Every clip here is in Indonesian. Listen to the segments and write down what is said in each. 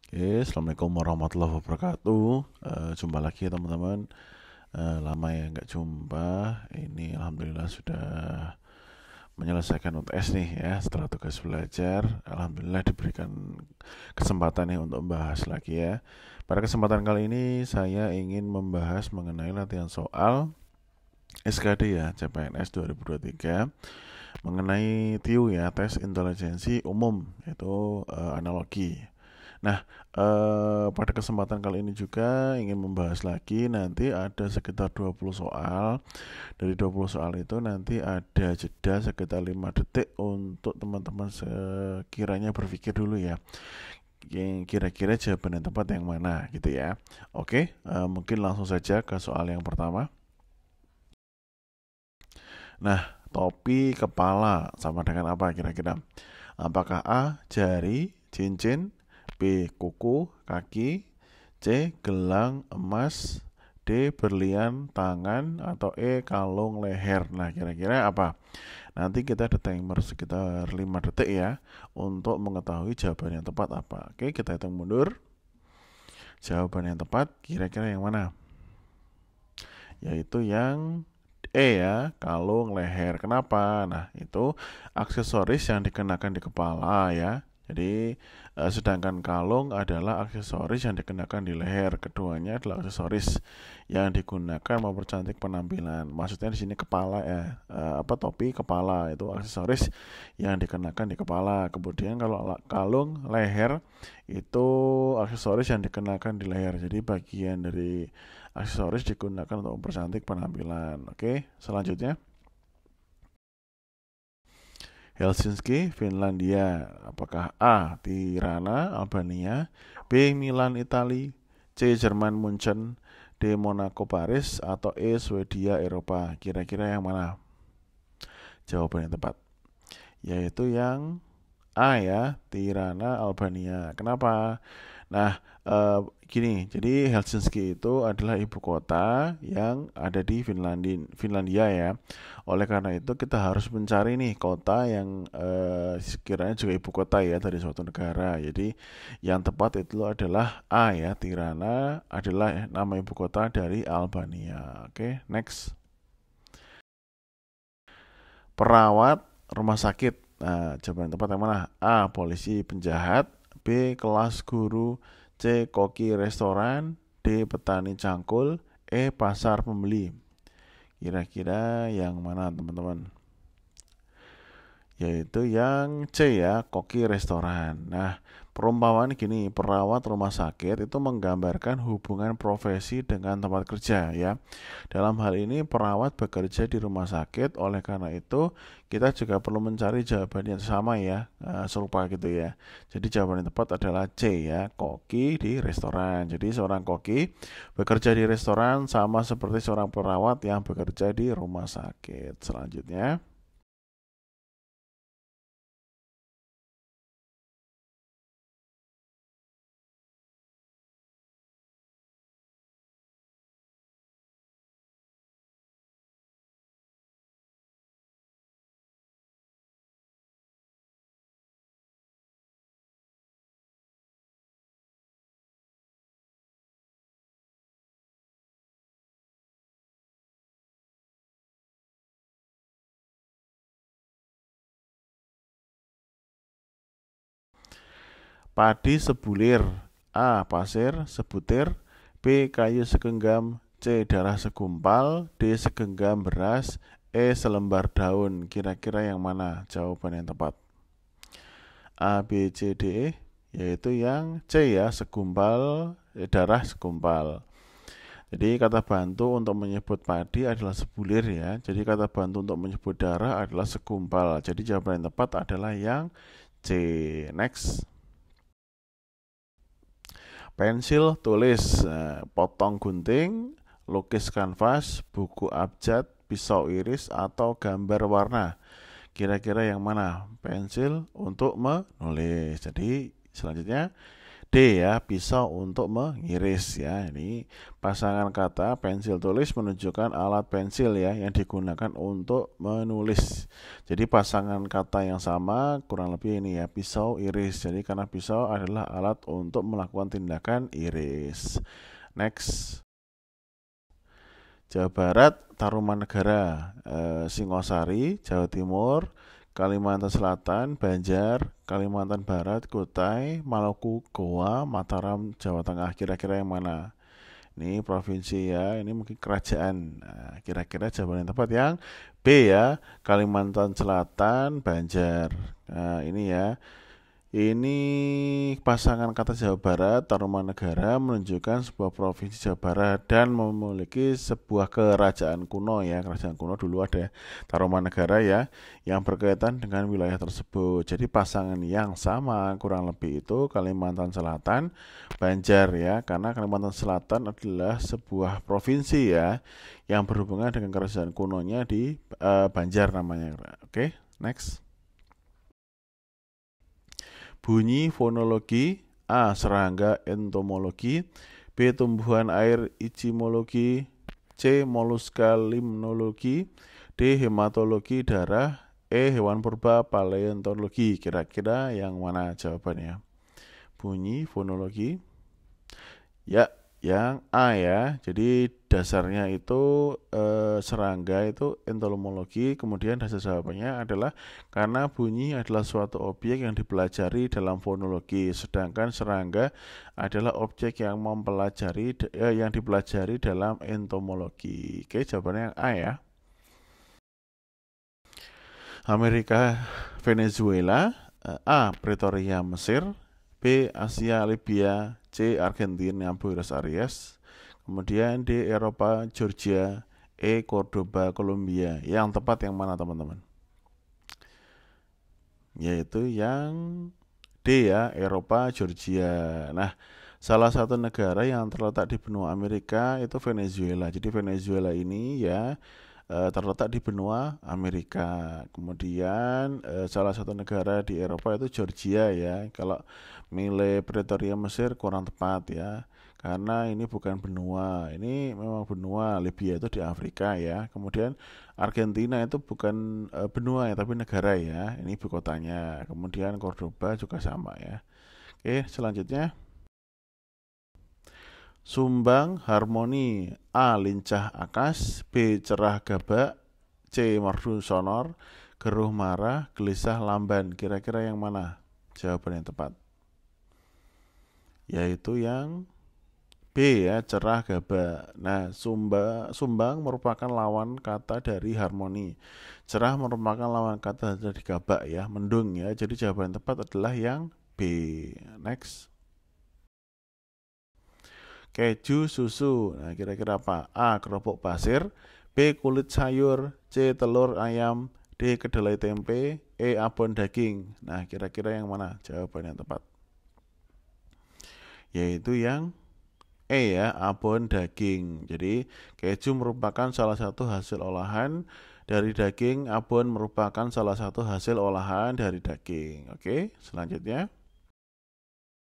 Oke, Assalamualaikum warahmatullahi wabarakatuh. Jumpa lagi ya teman-teman. Lama ya nggak jumpa. Ini alhamdulillah sudah menyelesaikan UTS nih ya setelah tugas belajar. Alhamdulillah diberikan kesempatan nih untuk membahas lagi ya. Pada kesempatan kali ini saya ingin membahas mengenai latihan soal SKD ya CPNS 2023 mengenai TIU ya, tes intelijensi umum, yaitu analogi. Nah, pada kesempatan kali ini juga ingin membahas lagi, nanti ada sekitar 20 soal. Dari 20 soal itu nanti ada jeda sekitar 5 detik untuk teman-teman sekiranya berpikir dulu ya. Kira-kira jawaban yang tepat yang mana gitu ya. Oke, mungkin langsung saja ke soal yang pertama. Nah, topi kepala sama dengan apa kira-kira? Apakah A. Jari, cincin, B. Kuku, kaki, C. Gelang, emas, D. Berlian, tangan, atau E. Kalung, leher. Nah, kira-kira apa? Nanti kita ada timer sekitar 5 detik ya untuk mengetahui jawaban yang tepat apa. Oke, kita hitung mundur. Jawaban yang tepat kira-kira yang mana? Yaitu yang E ya, kalung leher. Kenapa? Nah, itu aksesoris yang dikenakan di kepala ya. Jadi sedangkan kalung adalah aksesoris yang dikenakan di leher. Keduanya adalah aksesoris yang digunakan mempercantik penampilan. Maksudnya di sini kepala ya, topi kepala itu aksesoris yang dikenakan di kepala. Kemudian kalau kalung leher itu aksesoris yang dikenakan di leher. Jadi bagian dari aksesoris digunakan untuk mempercantik penampilan. Oke, selanjutnya Helsinki, Finlandia. Apakah A. Tirana, Albania, B. Milan, Italia, C. Jerman, Munchen, D. Monaco, Paris, atau E. Swedia, Eropa. Kira-kira yang mana? Jawaban yang tepat yaitu yang A ya, Tirana, Albania. Kenapa? Nah, gini, jadi Helsinki itu adalah ibu kota yang ada di Finlandia ya. Oleh karena itu kita harus mencari nih kota yang sekiranya juga ibu kota ya dari suatu negara. Jadi yang tepat itu adalah A ya, Tirana adalah nama ibu kota dari Albania. Oke, next. Perawat rumah sakit. Nah, jawaban yang tepat yang mana? A. Polisi penjahat, B. Kelas guru, C. Koki restoran, D. Petani cangkul, E. Pasar pembeli. Kira-kira yang mana teman-teman? Yaitu yang C ya, koki restoran. Nah, perumpamaan gini, perawat rumah sakit itu menggambarkan hubungan profesi dengan tempat kerja ya. Dalam hal ini perawat bekerja di rumah sakit, oleh karena itu kita juga perlu mencari jawaban yang sama ya, serupa gitu ya. Jadi jawaban yang tepat adalah C ya, koki di restoran. Jadi seorang koki bekerja di restoran sama seperti seorang perawat yang bekerja di rumah sakit. Selanjutnya, padi sebulir. A. Pasir sebutir. B. Kayu segenggam. C. Darah segumpal. D. Segenggam beras. E. Selembar daun. Kira-kira yang mana jawaban yang tepat? A, B, C, D, E. Yaitu yang C ya, segumpal, darah segumpal. Jadi kata bantu untuk menyebut padi adalah sebulir ya. Jadi kata bantu untuk menyebut darah adalah segumpal. Jadi jawaban yang tepat adalah yang C. Next. Pensil tulis, potong gunting, lukis kanvas, buku abjad, pisau iris, atau gambar warna. Kira-kira yang mana? Pensil untuk menulis. Jadi selanjutnya D ya, pisau untuk mengiris ya. Ini pasangan kata pensil tulis menunjukkan alat pensil ya yang digunakan untuk menulis. Jadi pasangan kata yang sama kurang lebih ini ya, pisau iris. Jadi karena pisau adalah alat untuk melakukan tindakan iris. Next. Jawa Barat, Tarumanegara, Singosari, Jawa Timur, Kalimantan Selatan, Banjar, Kalimantan Barat, Kutai, Maluku, Goa, Mataram, Jawa Tengah. Kira-kira yang mana? Ini provinsi ya, ini mungkin kerajaan. Nah, kira-kira jawaban yang tepat yang B ya, Kalimantan Selatan, Banjar. Nah, ini ya. Ini pasangan kata Jawa Barat, Tarumanegara menunjukkan sebuah provinsi Jawa Barat dan memiliki sebuah kerajaan kuno ya. Kerajaan kuno dulu ada Tarumanegara ya, yang berkaitan dengan wilayah tersebut. Jadi pasangan yang sama kurang lebih itu Kalimantan Selatan, Banjar ya, karena Kalimantan Selatan adalah sebuah provinsi ya, yang berhubungan dengan kerajaan kunonya di Banjar namanya. Oke, next. Bunyi fonologi, A. Serangga entomologi, B. Tumbuhan air ichimologi, C. Moluska limnologi, D. Hematologi darah, E. Hewan purba paleontologi. Kira-kira yang mana jawabannya? Bunyi fonologi. Ya, yang A ya. Jadi dasarnya itu serangga itu entomologi. Kemudian dasar jawabannya adalah karena bunyi adalah suatu objek yang dipelajari dalam fonologi, sedangkan serangga adalah objek yang yang dipelajari dalam entomologi. Oke, jawabannya yang A ya. Amerika, Venezuela, A. Pretoria, Mesir, B. Asia, Libya, C. Argentina, Buenos Aires, kemudian D. Eropa, Georgia, E. Cordoba, Kolombia. Yang tepat yang mana teman-teman? Yaitu yang D ya, Eropa, Georgia. Nah, salah satu negara yang terletak di benua Amerika itu Venezuela. Jadi Venezuela ini ya terletak di benua Amerika. Kemudian salah satu negara di Eropa itu Georgia ya. Kalau milih Pretoria Mesir kurang tepat ya, karena ini bukan benua, ini memang benua. Libya itu di Afrika ya. Kemudian Argentina itu bukan benua ya, tapi negara ya. Ini ibu kotanya. Kemudian Cordoba juga sama ya. Oke, selanjutnya. Sumbang harmoni, A. Lincah akas, B. Cerah gabak, C. Merdu sonor, geruh marah, gelisah lamban. Kira-kira yang mana jawaban yang tepat? Yaitu yang B ya, cerah gabak. Nah, sumbang merupakan lawan kata dari harmoni. Cerah merupakan lawan kata dari gabak ya, mendung ya. Jadi jawaban yang tepat adalah yang B. Next. Keju susu. Nah, kira-kira apa? A. Kerupuk pasir, B. Kulit sayur, C. Telur ayam, D. Kedelai tempe, E. Abon daging. Nah, kira-kira yang mana jawaban yang tepat? Yaitu yang E ya, abon daging. Jadi keju merupakan salah satu hasil olahan dari daging, abon merupakan salah satu hasil olahan dari daging. Oke, selanjutnya.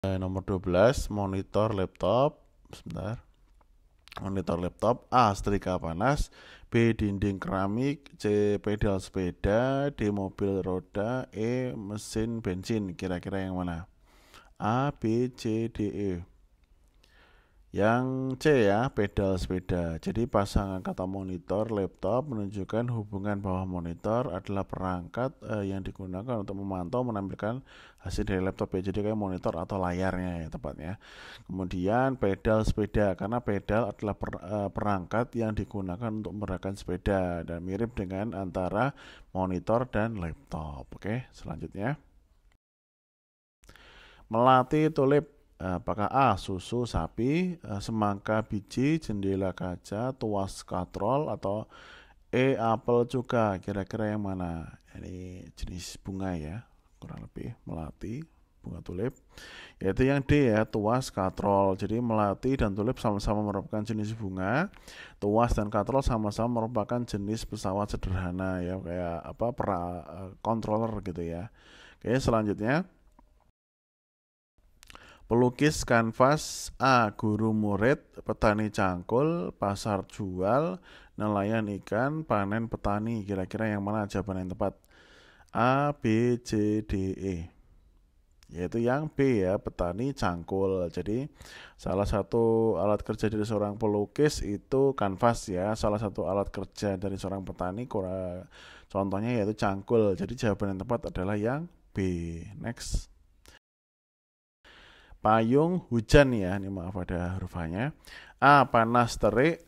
Nomor 12, monitor laptop. Sebentar. Monitor laptop, A. Setrika panas, B. Dinding keramik, C. Pedal sepeda, D. Mobil roda, E. Mesin bensin. Kira-kira yang mana? A, B, C, D, E. Yang C ya, pedal sepeda. Jadi pasangan kata monitor, laptop menunjukkan hubungan bahwa monitor adalah perangkat yang digunakan untuk memantau menampilkan hasil dari laptop ya. Jadi kayak monitor atau layarnya ya tepatnya. Kemudian pedal sepeda, karena pedal adalah perangkat yang digunakan untuk menggerakkan sepeda dan mirip dengan antara monitor dan laptop. Oke, selanjutnya. Melati tulip. Apakah A. Susu sapi, semangka biji, jendela kaca, tuas katrol, atau E. Apel cuka. Kira-kira yang mana? Ini jenis bunga ya, kurang lebih melati, bunga tulip. Yaitu yang D ya, tuas katrol. Jadi melati dan tulip sama-sama merupakan jenis bunga. Tuas dan katrol sama-sama merupakan jenis pesawat sederhana ya, kayak apa controller gitu ya. Oke, selanjutnya. Pelukis kanvas A. Guru murid, petani cangkul, pasar jual, nelayan ikan, panen petani. Kira-kira yang mana jawaban yang tepat? A, B, C, D, E. Yaitu yang B ya, petani cangkul. Jadi salah satu alat kerja dari seorang pelukis itu kanvas ya. Salah satu alat kerja dari seorang petani contohnya yaitu cangkul. Jadi jawaban yang tepat adalah yang B. Next. Payung hujan ya, ini maaf ada huruf H-nya. A. Panas terik,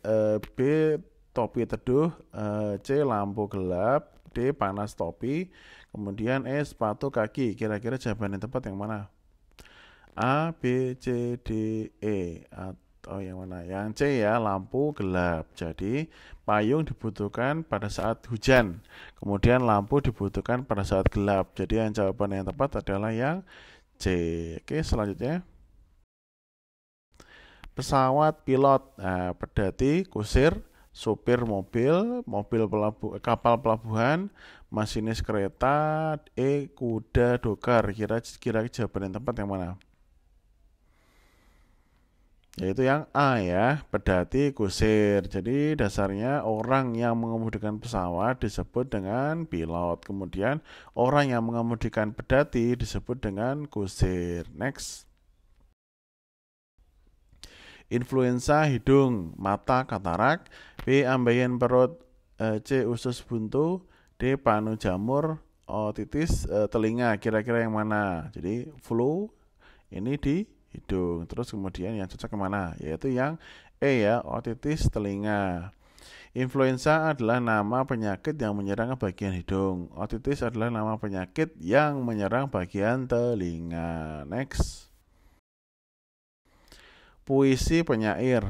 B. Topi teduh, C. Lampu gelap, D. Panas topi, kemudian E. Sepatu kaki. Kira-kira jawaban yang tepat yang mana? A, B, C, D, E. Atau yang mana? Yang C ya, lampu gelap. Jadi payung dibutuhkan pada saat hujan, kemudian lampu dibutuhkan pada saat gelap. Jadi yang jawaban yang tepat adalah yang C. Oke, selanjutnya. Pesawat pilot, pedati, kusir, supir mobil, kapal pelabuhan, masinis kereta, kuda dokar. Kira-kira jawaban yang tepat yang mana? Yaitu yang A ya, pedati, kusir. Jadi dasarnya orang yang mengemudikan pesawat disebut dengan pilot. Kemudian orang yang mengemudikan pedati disebut dengan kusir. Next. Influenza hidung, mata katarak, B. Ambeien perut, C. Usus buntu, D. Panu jamur, otitis telinga. Kira-kira yang mana? Jadi flu ini di hidung. Terus kemudian yang cocok kemana? Yaitu yang E ya, otitis telinga. Influenza adalah nama penyakit yang menyerang bagian hidung. Otitis adalah nama penyakit yang menyerang bagian telinga. Next. Puisi penyair.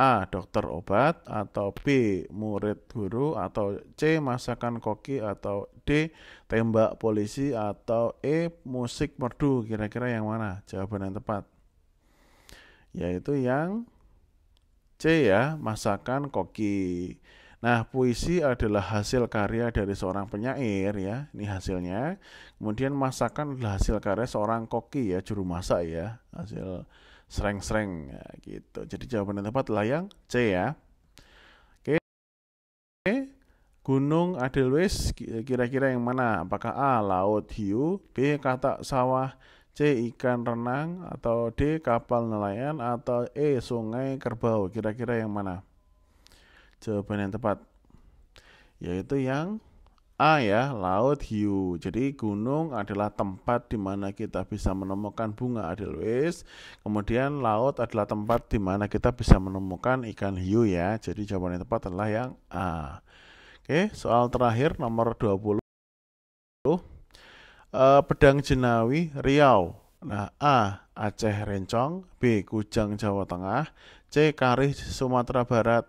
A. Dokter obat, atau B. Murid guru, atau C. Masakan koki, atau D. Tembak polisi, atau E. Musik merdu. Kira-kira yang mana jawaban yang tepat? Yaitu yang C ya, masakan koki. Nah, puisi adalah hasil karya dari seorang penyair ya, ini hasilnya. Kemudian masakan adalah hasil karya seorang koki ya, juru masak ya, hasil sreng-sreng ya, gitu. Jadi jawaban yang tepat adalah yang C ya. Oke. Gunung Edelweiss kira-kira yang mana? Apakah A. Laut hiu, B. Katak sawah, C. Ikan renang, atau D. Kapal nelayan, atau E. Sungai kerbau. Kira-kira yang mana jawaban yang tepat? Yaitu yang A ya, laut hiu. Jadi gunung adalah tempat di mana kita bisa menemukan bunga Edelweiss. Kemudian laut adalah tempat di mana kita bisa menemukan ikan hiu ya. Jadi jawaban yang tepat adalah yang A. Oke, soal terakhir nomor 20. Pedang Jenawi Riau. Nah, A. Aceh Rencong, B. Kujang Jawa Tengah, C. Karih Sumatera Barat,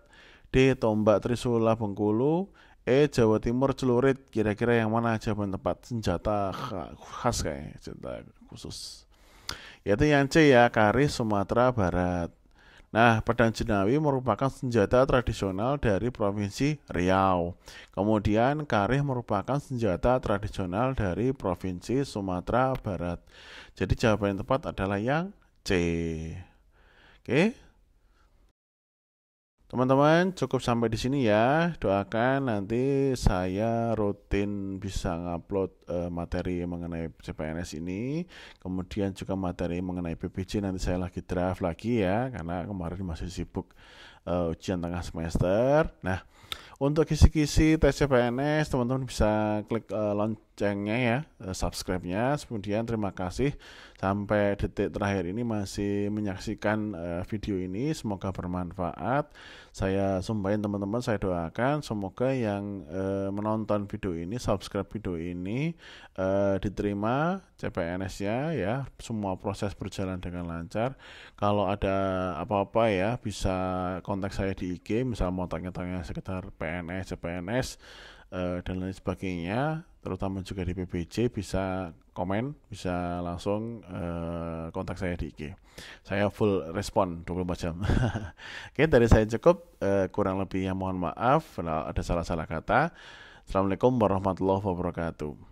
D. Tombak Trisula Bengkulu, E. Jawa Timur Celurit. Kira-kira yang mana jawaban tepat? Senjata khas kayaknya, senjata khusus. Yaitu yang C ya, Karih Sumatera Barat. Nah, pedang Jenawi merupakan senjata tradisional dari Provinsi Riau. Kemudian karih merupakan senjata tradisional dari Provinsi Sumatera Barat. Jadi jawaban yang tepat adalah yang C. Oke. Teman-teman, cukup sampai di sini ya. Doakan nanti saya rutin bisa ngupload materi mengenai CPNS ini. Kemudian juga materi mengenai PPJ nanti saya lagi draft lagi ya, karena kemarin masih sibuk ujian tengah semester. Nah, untuk kisi-kisi tes CPNS teman-teman bisa klik loncengnya ya, subscribe-nya. Kemudian terima kasih sampai detik terakhir ini masih menyaksikan video ini. Semoga bermanfaat. Saya sumpahin teman-teman, saya doakan semoga yang menonton video ini, subscribe video ini, diterima CPNS-nya ya. Semua proses berjalan dengan lancar. Kalau ada apa-apa ya bisa kontak saya di IG, misal mau tanya-tanya sekitar PNS, CPNS dan lain sebagainya, terutama juga di PPJ, bisa komen, bisa langsung kontak saya di IG. Saya full respon 24 jam. Oke, dari saya cukup, kurang lebihnya mohon maaf, ada salah-salah kata. Assalamualaikum warahmatullahi wabarakatuh.